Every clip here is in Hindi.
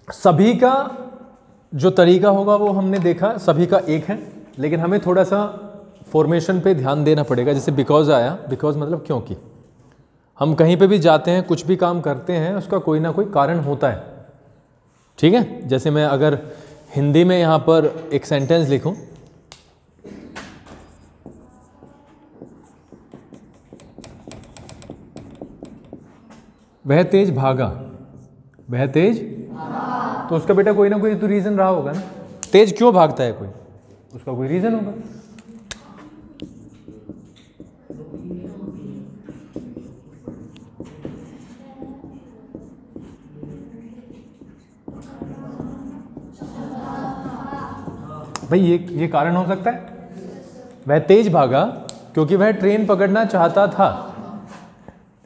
सभी का जो तरीका होगा वो हमने देखा, सभी का एक है, लेकिन हमें थोड़ा सा फॉर्मेशन पे ध्यान देना पड़ेगा। जैसे बिकॉज आया, बिकॉज मतलब क्योंकि। हम कहीं पे भी जाते हैं, कुछ भी काम करते हैं, उसका कोई ना कोई कारण होता है, ठीक है। जैसे मैं अगर हिंदी में यहाँ पर एक सेंटेंस लिखूं, वह तेज भागा, वह तेज, तो उसका बेटा कोई ना कोई तो रीजन रहा होगा ना। तेज क्यों भागता है कोई, उसका कोई रीजन होगा। भाई ये कारण हो सकता है। वह तेज भागा क्योंकि वह ट्रेन पकड़ना चाहता था,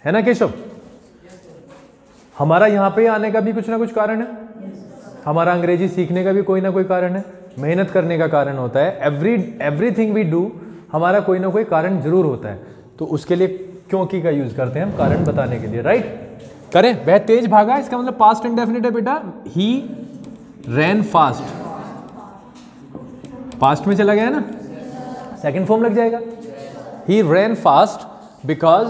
है ना केशव। हमारा यहाँ पे आने का भी कुछ ना कुछ कारण है, हमारा अंग्रेजी सीखने का भी कोई ना कोई कारण है, मेहनत करने का कारण होता है। एवरीथिंग वी डू, हमारा कोई ना कोई कारण जरूर होता है। तो उसके लिए क्योंकि का यूज करते हैं हम कारण बताने के लिए, राइट। करें, वह तेज भागा, इसका मतलब पास्ट इंडेफिनिट है बेटा। ही रैन फास्ट, पास्ट में चला गया ना, सेकंड फॉर्म लग जाएगा। ही रैन फास्ट बिकॉज,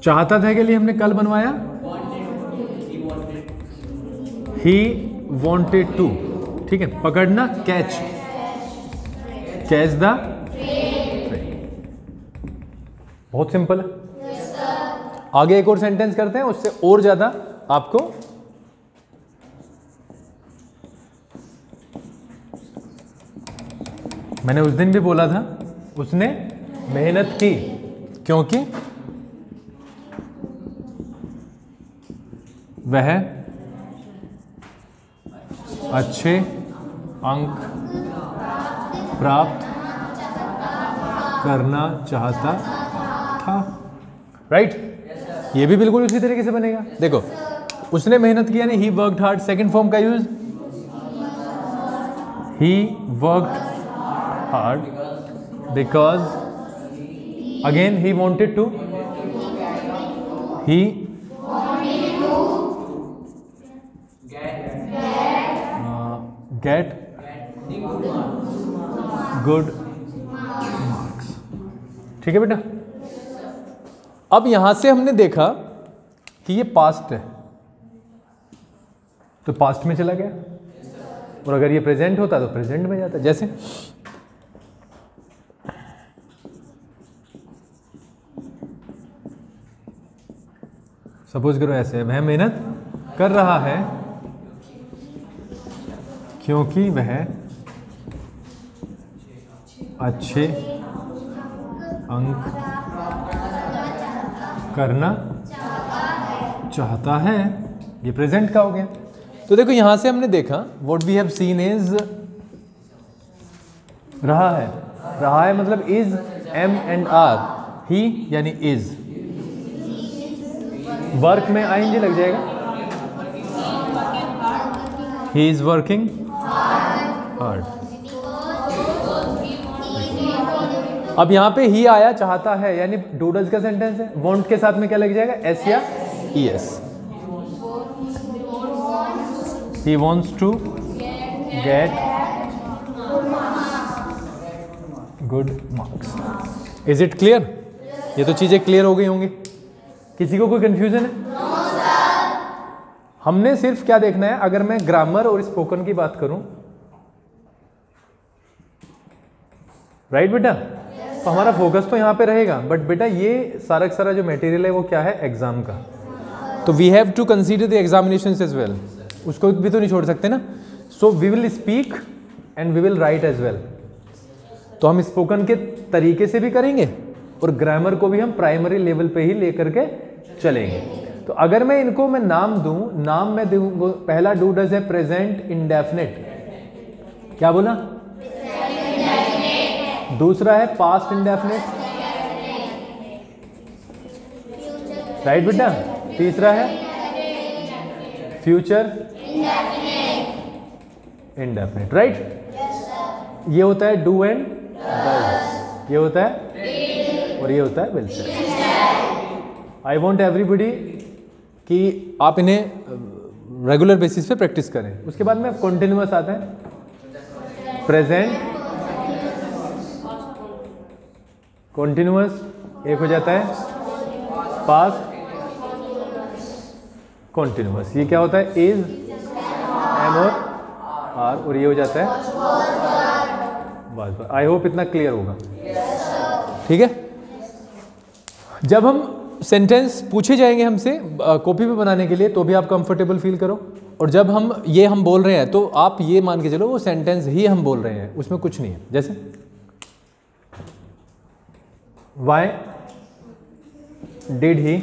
चाहता था के लिए हमने कल बनवाया, ही वॉन्टेड टू, ठीक है। पकड़ना, कैच, कैच द ट्रेन, बहुत सिंपल है। आगे एक और सेंटेंस करते हैं, उससे और ज्यादा आपको मैंने उस दिन भी बोला था, उसने मेहनत की क्योंकि वह अच्छे अंक प्राप्त करना चाहता था, राइट। ये भी बिल्कुल उसी तरीके से बनेगा। देखो, उसने मेहनत की यानी he worked hard, second form का use, he worked hard because, again he wanted to, he get good marks, ठीक है बेटा। अब यहां से हमने देखा कि ये पास्ट है, तो पास्ट में चला गया, और अगर ये प्रेजेंट होता तो प्रेजेंट में जाता। जैसे सपोज करो ऐसे, वह मेहनत कर रहा है क्योंकि वह अच्छे अंक करना चाहता है, ये प्रेजेंट का हो गया। तो देखो यहां से हमने देखा what we have seen is, रहा है मतलब is, M and R, he यानी इज, वर्क में आईएनजी लग जाएगा, ही इज वर्किंग हार्ड। अब यहां पे ही आया, चाहता है यानी डू डज का सेंटेंस है, वांट के साथ में क्या लग जाएगा, एस या E S. He wants to get good marks. Is it clear? ये तो चीजें क्लियर हो गई होंगी। किसी को कोई कंफ्यूजन है? हमने सिर्फ क्या देखना है, अगर मैं ग्रामर और स्पोकन की बात करूं, राइट बेटा, तो हमारा फोकस तो यहां पे रहेगा, बट बेटा ये सारा का सारा जो मटेरियल है वो क्या है, एग्जाम का। तो we have to consider the examinations as well, उसको भी तो नहीं छोड़ सकते ना। So we will speak and we will write as well. तो हम स्पोकन के तरीके से भी करेंगे और ग्रामर को भी हम प्राइमरी लेवल पे ही लेकर के चलेंगे। तो अगर मैं इनको मैं नाम दूं, नाम मैं दूं, पहला डू डज है प्रेजेंट इंडेफिनिट, क्या बोला, दूसरा है पास्ट इंडेफिनिट, राइट बेटा, तीसरा है फ्यूचर इंडेफिनिट, राइट। ये होता है डू एंड डज, ये होता है और ये होता है will say. I want everybody कि आप इन्हें रेगुलर बेसिस पे प्रैक्टिस करें। उसके बाद में कॉन्टिन्यूअस आता है, प्रेजेंट कॉन्टिन्यूअस, एक हो जाता है पास्ट कॉन्टिन्यूअस। ये क्या होता है, इज, एम और आर, और ये हो जाता है बस। आई होप इतना क्लियर होगा। ठीक है, जब हम सेंटेंस पूछे जाएंगे हमसे कॉपी पे बनाने के लिए तो भी आप कंफर्टेबल फील करो, और जब हम बोल रहे हैं तो आप ये मान के चलो वो सेंटेंस ही हम बोल रहे हैं, उसमें कुछ नहीं है। जैसे Y did he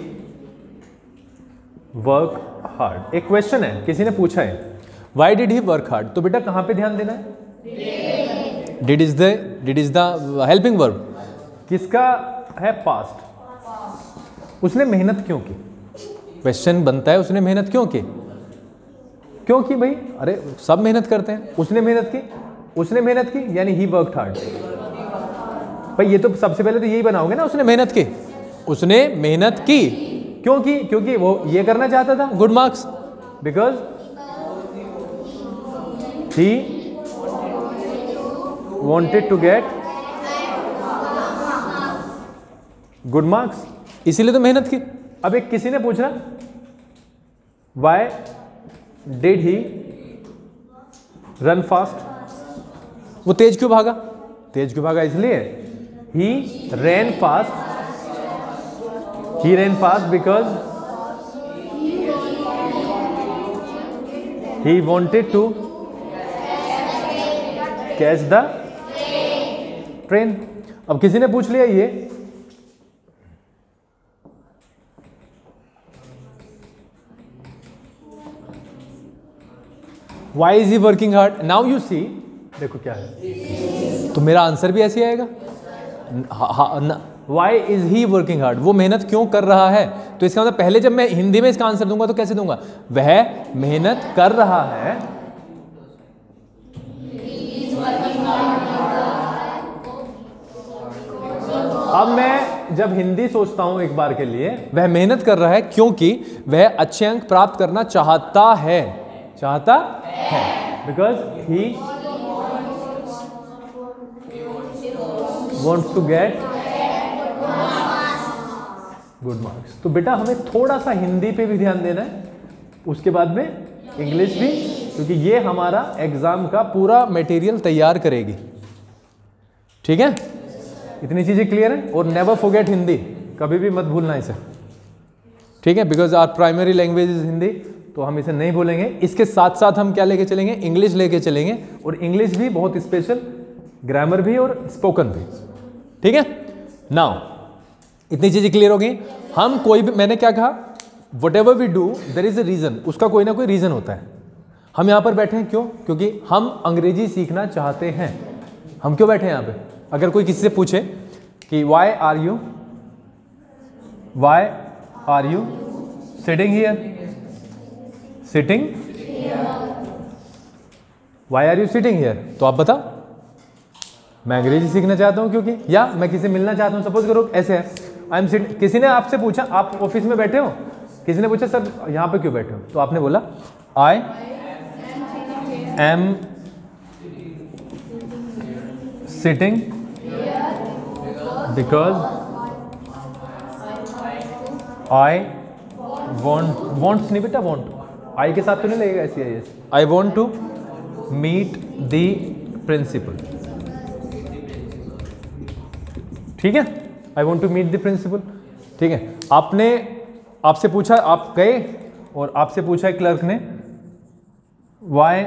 work hard, एक क्वेश्चन है, किसी ने पूछा है Y did he work hard, तो बेटा कहां पे ध्यान देना है, did is the helping verb, किसका है, पास्ट। उसने मेहनत क्यों की, क्वेश्चन बनता है उसने मेहनत क्यों की, क्योंकि भाई अरे सब मेहनत करते हैं, उसने मेहनत की यानी ही वर्कड हार्ड। भाई ये तो सबसे पहले तो यही बनाओगे ना, उसने मेहनत की, क्योंकि वो ये करना चाहता था, good marks, because he wanted to get good marks, इसीलिए तो मेहनत की। अब एक किसी ने पूछा why did he run fast, वो तेज क्यों भागा, इसलिए he ran fast because he wanted to catch the train. अब किसी ने पूछ लिया ये why is he working hard, now you see, देखो क्या है, तो मेरा आंसर भी ऐसे ही आएगा, why is he working hard, वो मेहनत क्यों कर रहा है। तो इसका मतलब पहले जब मैं हिंदी में इसका आंसर दूंगा तो कैसे दूंगा, वह मेहनत कर रहा है, अब मैं जब हिंदी सोचता हूं एक बार के लिए, वह मेहनत कर रहा है क्योंकि वह अच्छे अंक प्राप्त करना चाहता है, because he wants to get good marks. तो बेटा हमें थोड़ा सा हिंदी पे भी ध्यान देना है, उसके बाद में इंग्लिश भी, क्योंकि ये हमारा एग्जाम का पूरा मटेरियल तैयार करेगी। ठीक है, इतनी चीजें क्लियर है। और नेवर फॉरगेट हिंदी, कभी भी मत भूलना इसे, ठीक है, because our primary language is Hindi, तो हम इसे नहीं भूलेंगे। इसके साथ साथ हम क्या लेके चलेंगे, इंग्लिश लेके चलेंगे, और इंग्लिश भी बहुत स्पेशल, ग्रामर भी और स्पोकन भी। ठीक है, नाउ इतनी चीजें क्लियर हो गई। हम कोई भी, मैंने क्या कहा, whatever we do there is a reason, उसका कोई ना कोई रीजन होता है। हम यहाँ पर बैठे हैं क्यों, क्योंकि हम अंग्रेजी सीखना चाहते हैं। हम क्यों बैठे हैं यहाँ पे, अगर कोई किसी से पूछे कि why are you sitting here, why are you sitting here, तो आप बताओ, मैं अंग्रेजी सीखना चाहता हूं क्योंकि, या मैं किसी से मिलना चाहता हूं, सपोज करो ऐसे है, आई एम सिटिंग। किसी ने आपसे पूछा, आप ऑफिस में बैठे हो, किसी ने पूछा सर यहां पे क्यों बैठे हो, तो आपने बोला I am sitting because I wants नहीं बेटा, वॉन्ट आई के साथ तो नहीं लगेगा ऐसी है, I want to meet the principal. ठीक है, I want to meet the principal. ठीक है, आपसे पूछा, आप गए और आपसे पूछा है क्लर्क ने, why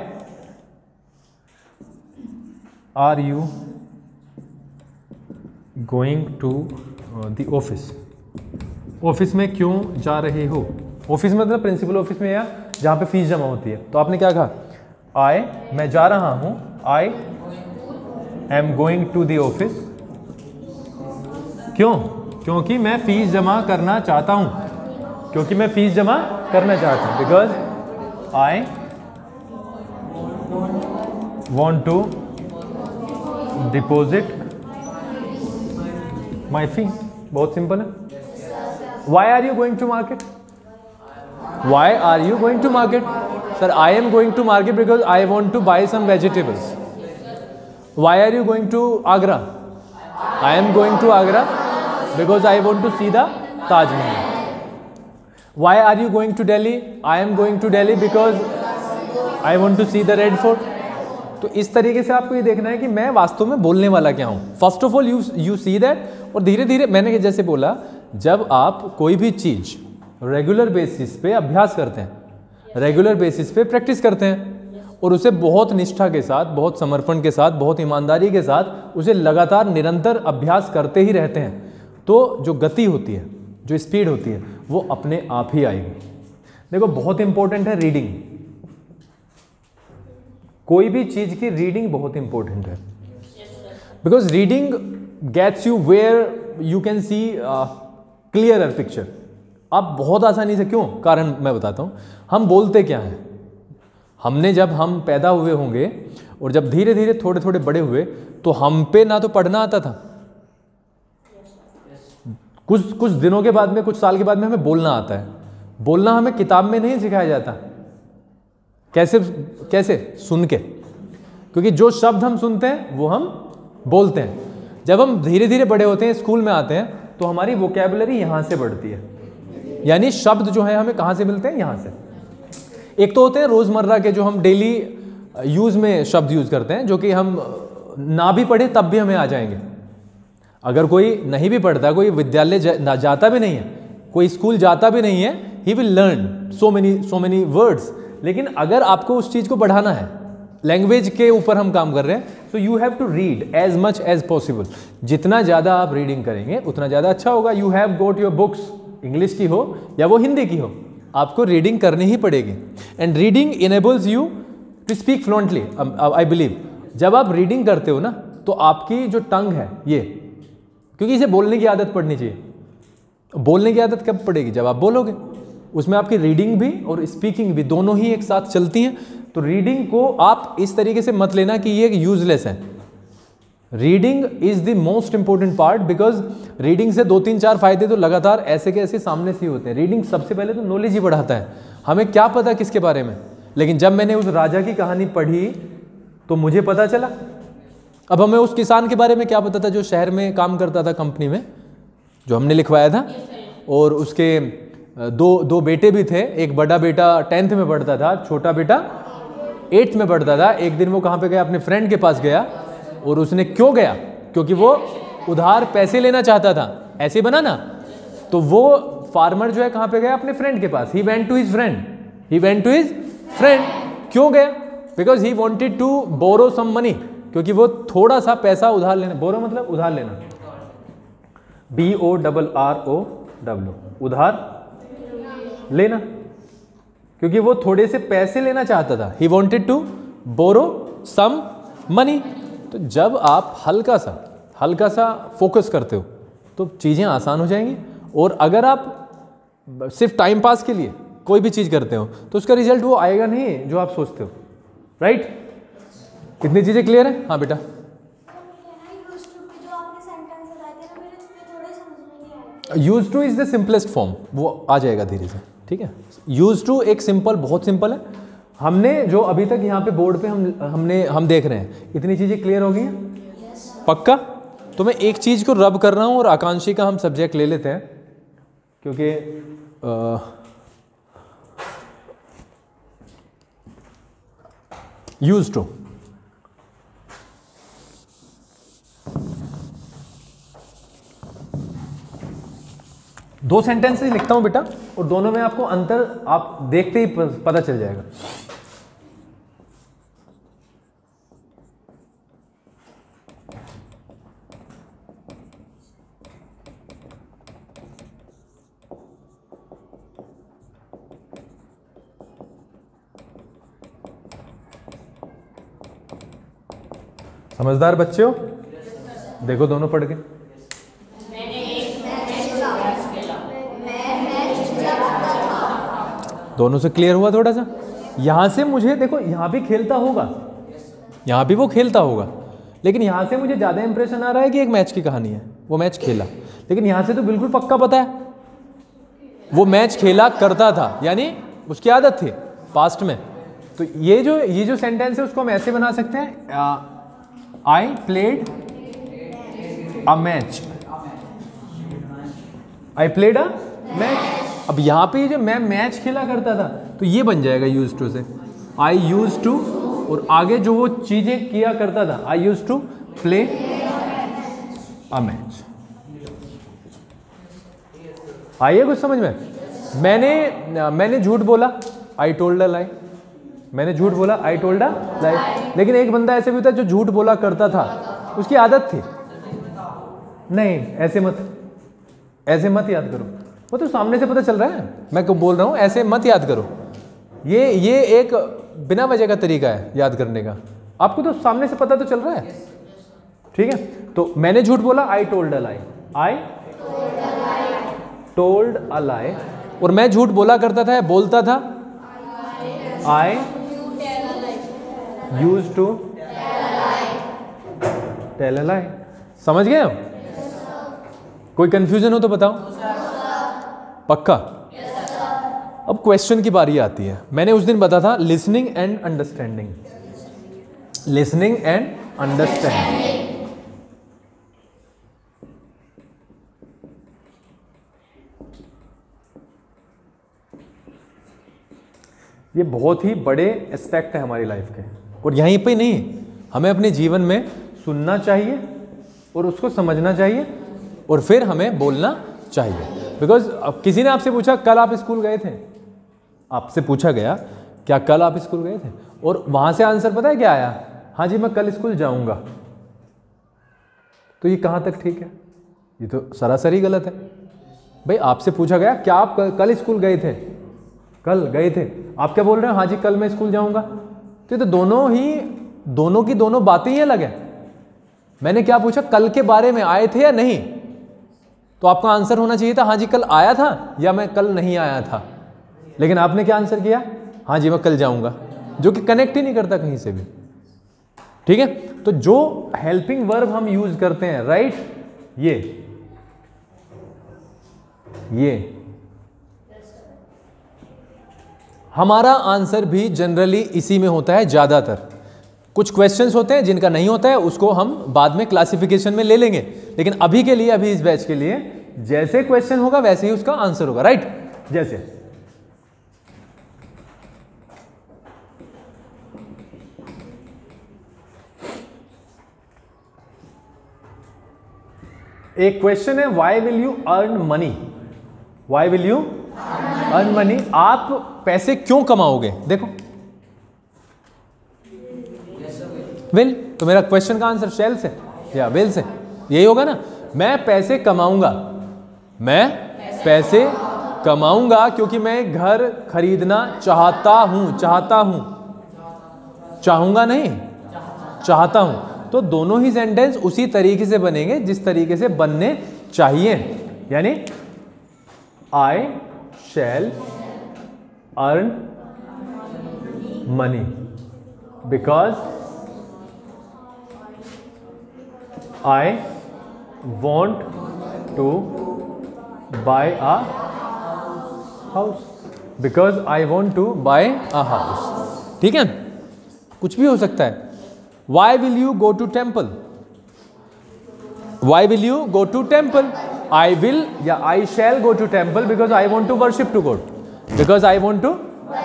are you going to the office, office में क्यों जा रहे हो, ऑफिस में मतलब प्रिंसिपल ऑफिस में या जहां पे फीस जमा होती है। तो आपने क्या कहा, मैं जा रहा हूं, I am going to the office, क्यों, क्योंकि मैं फीस जमा करना चाहता हूं, because I want to deposit my fee. बहुत सिंपल है। Why are you going to market, Why are you going to market? Sir, I am going to market because I want to buy some vegetables. Why are you going to Agra? I am going to Agra because I want to see the Taj Mahal. Why are you going to Delhi? I am going to Delhi because I want to see the Red Fort. तो इस तरीके से आपको ये देखना है कि मैं वास्तव में बोलने वाला क्या हूँ. First of all you see that. और धीरे धीरे मैंने जैसे बोला, जब आप कोई भी चीज़ रेगुलर बेसिस पे अभ्यास करते हैं, रेगुलर बेसिस पे प्रैक्टिस करते हैं और उसे बहुत निष्ठा के साथ, बहुत समर्पण के साथ, बहुत ईमानदारी के साथ उसे लगातार निरंतर अभ्यास करते ही रहते हैं, तो जो गति होती है, जो स्पीड होती है, वो अपने आप ही आएगी. देखो बहुत इंपॉर्टेंट है रीडिंग. कोई भी चीज़ की रीडिंग बहुत इंपॉर्टेंट है, because reading gets you where you can see clearer picture. आप बहुत आसानी से, क्यों, कारण मैं बताता हूँ. हम बोलते क्या हैं, हमने जब हम पैदा हुए होंगे और जब धीरे धीरे थोड़े थोड़े बड़े हुए तो हम पे ना तो पढ़ना आता था, कुछ दिनों के बाद में, कुछ साल के बाद में हमें बोलना आता है. बोलना हमें किताब में नहीं सिखाया जाता. कैसे सुन के, क्योंकि जो शब्द हम सुनते हैं वो हम बोलते हैं. जब हम धीरे धीरे बड़े होते हैं, स्कूल में आते हैं, तो हमारी वोकैबुलरी यहाँ से बढ़ती है. यानी शब्द जो है हमें कहाँ से मिलते हैं, यहाँ से. एक तो होते हैं रोज़मर्रा के जो हम डेली यूज़ में शब्द यूज़ करते हैं, जो कि हम ना भी पढ़े तब भी हमें आ जाएंगे. अगर कोई नहीं भी पढ़ता, कोई विद्यालय जाता भी नहीं है, कोई स्कूल जाता भी नहीं है, he will learn so many words. लेकिन अगर आपको उस चीज़ को बढ़ाना है, लैंग्वेज के ऊपर हम काम कर रहे हैं, so you have to read as much as possible. जितना ज़्यादा आप रीडिंग करेंगे उतना ज़्यादा अच्छा होगा. You have got your books, English की हो या वो हिंदी की हो, आपको रीडिंग करनी ही पड़ेगी. And reading enables you to speak fluently. I believe जब आप रीडिंग करते हो ना, तो आपकी जो टंग है ये, क्योंकि इसे बोलने की आदत पड़नी चाहिए. बोलने की आदत कब पड़ेगी, जब आप बोलोगे. उसमें आपकी रीडिंग भी और स्पीकिंग भी दोनों ही एक साथ चलती हैं. तो रीडिंग को आप इस तरीके से मत लेना कि ये यूजलेस है. Reading is the most important part, because reading से 2-3-4 फायदे तो लगातार ऐसे के ऐसे सामने से ही होते हैं. रीडिंग सबसे पहले तो नॉलेज ही बढ़ाता है. हमें क्या पता किसके बारे में, लेकिन जब मैंने उस राजा की कहानी पढ़ी तो मुझे पता चला. अब हमें उस किसान के बारे में क्या पता था जो शहर में काम करता था कंपनी में, जो हमने लिखवाया था. और उसके दो बेटे भी थे. एक बड़ा बेटा 10th में पढ़ता था, छोटा बेटा 8th में पढ़ता था. एक दिन वो कहाँ पे गया, अपने फ्रेंड के पास गया. और उसने क्यों गया, क्योंकि वो उधार पैसे लेना चाहता था. ऐसे बना ना. तो वो फार्मर जो है कहाँ पे गया, अपने फ्रेंड के पास. He went to his friend. क्यों गया, because he wanted to borrow some money, क्योंकि वो थोड़ा सा पैसा उधार लेना. बोरो मतलब उधार लेना, BORROW, उधार लेना. क्योंकि वो थोड़े से पैसे लेना चाहता था. He wanted to borrow some money. तो जब आप हल्का सा फोकस करते हो तो चीज़ें आसान हो जाएंगी. और अगर आप सिर्फ टाइम पास के लिए कोई भी चीज़ करते हो तो उसका रिजल्ट वो आएगा नहीं जो आप सोचते हो. राइट? कितनी चीज़ें क्लियर है? हाँ बेटा. Use two is the simplest form, वो आ जाएगा धीरे से. ठीक है, यूज टू एक बहुत सिंपल है. हमने जो अभी तक यहाँ पे बोर्ड पे हम देख रहे हैं, इतनी चीज़ें क्लियर हो गई हैं. पक्का? तो मैं एक चीज़ को रब कर रहा हूँ और आकांक्षी का हम सब्जेक्ट ले लेते हैं, क्योंकि यूज टू. दो सेंटेंसेस लिखता हूं बेटा, और दोनों में आपको अंतर आप देखते ही पता चल जाएगा. समझदार बच्चे हो? देखो दोनों पढ़ के. दोनों से क्लियर हुआ थोड़ा सा. यहाँ से मुझे देखो, यहाँ भी खेलता होगा, यहाँ भी वो खेलता होगा, लेकिन यहाँ से मुझे ज़्यादा इंप्रेशन आ रहा है कि एक मैच की कहानी है, वो मैच खेला. लेकिन यहाँ से तो बिल्कुल पक्का पता है वो मैच खेला करता था, यानी उसकी आदत थी पास्ट में। तो ये जो सेंटेंस है उसको हम ऐसे बना सकते हैं, I played a match, I played a match. अब यहाँ पे जो मैं मैच खेला करता था तो ये बन जाएगा यूज टू से, आई यूज टू, और आगे जो वो चीजें किया करता था, I use to play a match. आइए कुछ समझ में? मैंने झूठ बोला, आई टोल्ड अ लाई, मैंने झूठ बोला, आई टोल्ड अ लाई। लेकिन एक बंदा ऐसे भी होता है जो झूठ बोला करता था, उसकी आदत थी। नहीं, ऐसे मत याद करो, वो तो सामने से पता चल रहा है, मैं क्यों बोल रहा हूं ऐसे मत याद करो। ये एक बिना वजह का तरीका है याद करने का, आपको तो सामने से पता तो चल रहा है, ठीक है। तो मैंने झूठ बोला, I told a lie, I told अ लाई। और मैं झूठ बोला करता था, बोलता था, I use to tell a लाई। समझ गए आप? कोई कंफ्यूजन हो तो बताओ। पक्का? अब क्वेश्चन की बारी आती है। मैंने उस दिन बताया था listening and understanding, listening and understanding. ये बहुत ही बड़े एस्पेक्ट है हमारी लाइफ के, और यहीं पे नहीं, हमें अपने जीवन में सुनना चाहिए और उसको समझना चाहिए और फिर हमें बोलना चाहिए। बिकॉज अब किसी ने आपसे पूछा कल आप स्कूल गए थे, आपसे पूछा गया क्या कल आप स्कूल गए थे, और वहां से आंसर पता है क्या आया? हाँ जी मैं कल स्कूल जाऊंगा। तो ये कहाँ तक ठीक है? ये तो सरासर ही गलत है। भाई आपसे पूछा गया क्या आप कल स्कूल गए थे, कल गए थे, आप क्या बोल रहे हो? हाँ जी कल मैं स्कूल जाऊंगा। तो ये तो दोनों की दोनों बातें ही अलग है। मैंने क्या पूछा, कल के बारे में आए थे या नहीं, तो आपका आंसर होना चाहिए था हाँ जी कल आया था या मैं कल नहीं आया था। लेकिन आपने क्या आंसर किया? हाँ जी मैं कल जाऊंगा, जो कि कनेक्ट ही नहीं करता कहीं से भी, ठीक है। तो जो हेल्पिंग वर्ब हम यूज करते हैं, राइट, ये हमारा आंसर भी जनरली इसी में होता है ज्यादातर। कुछ क्वेश्चंस होते हैं जिनका नहीं होता है, उसको हम बाद में क्लासिफिकेशन में ले लेंगे, लेकिन अभी के लिए, अभी इस बैच के लिए जैसे क्वेश्चन होगा वैसे ही उसका आंसर होगा, राइट। जैसे एक क्वेश्चन है, why will you earn money, why will you earn money, आप पैसे क्यों कमाओगे? देखो विल, तो मेरा क्वेश्चन का आंसर शेल से या विल से यही होगा ना। मैं पैसे कमाऊंगा, मैं पैसे कमाऊंगा क्योंकि मैं घर खरीदना चाहता हूं, चाहूंगा नहीं, चाहता हूं। तो दोनों ही सेंटेंस उसी तरीके से बनेंगे जिस तरीके से बनने चाहिए, यानी I shall earn money because I want to buy a house, because I want to buy a house, ठीक है। कुछ भी हो सकता है। Why will you go to temple? Why will you go to temple? I will या I shall go to temple because I want to worship to God, because I want to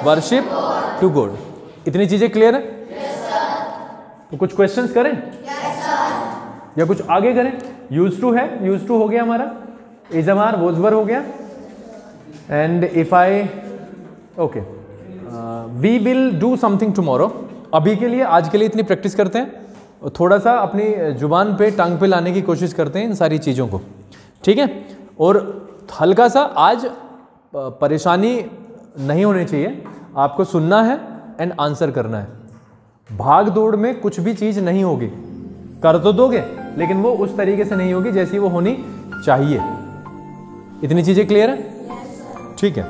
worship to God। इतनी चीजें क्लियर है? तो कुछ क्वेश्चंस करें या कुछ आगे करें? यूज टू है, यूज टू हो गया हमारा, इजमार वोजवर हो गया, and if I okay we will do something tomorrow. अभी के लिए, आज के लिए इतनी प्रैक्टिस करते हैं और थोड़ा सा अपनी जुबान पे, टांग पे लाने की कोशिश करते हैं इन सारी चीज़ों को, ठीक है। और हल्का सा आज परेशानी नहीं होनी चाहिए, आपको सुनना है एंड आंसर करना है। भाग दौड़ में कुछ भी चीज़ नहीं होगी, कर तो दोगे लेकिन वो उस तरीके से नहीं होगी जैसी वो होनी चाहिए। इतनी चीजें क्लियर है? ठीक है।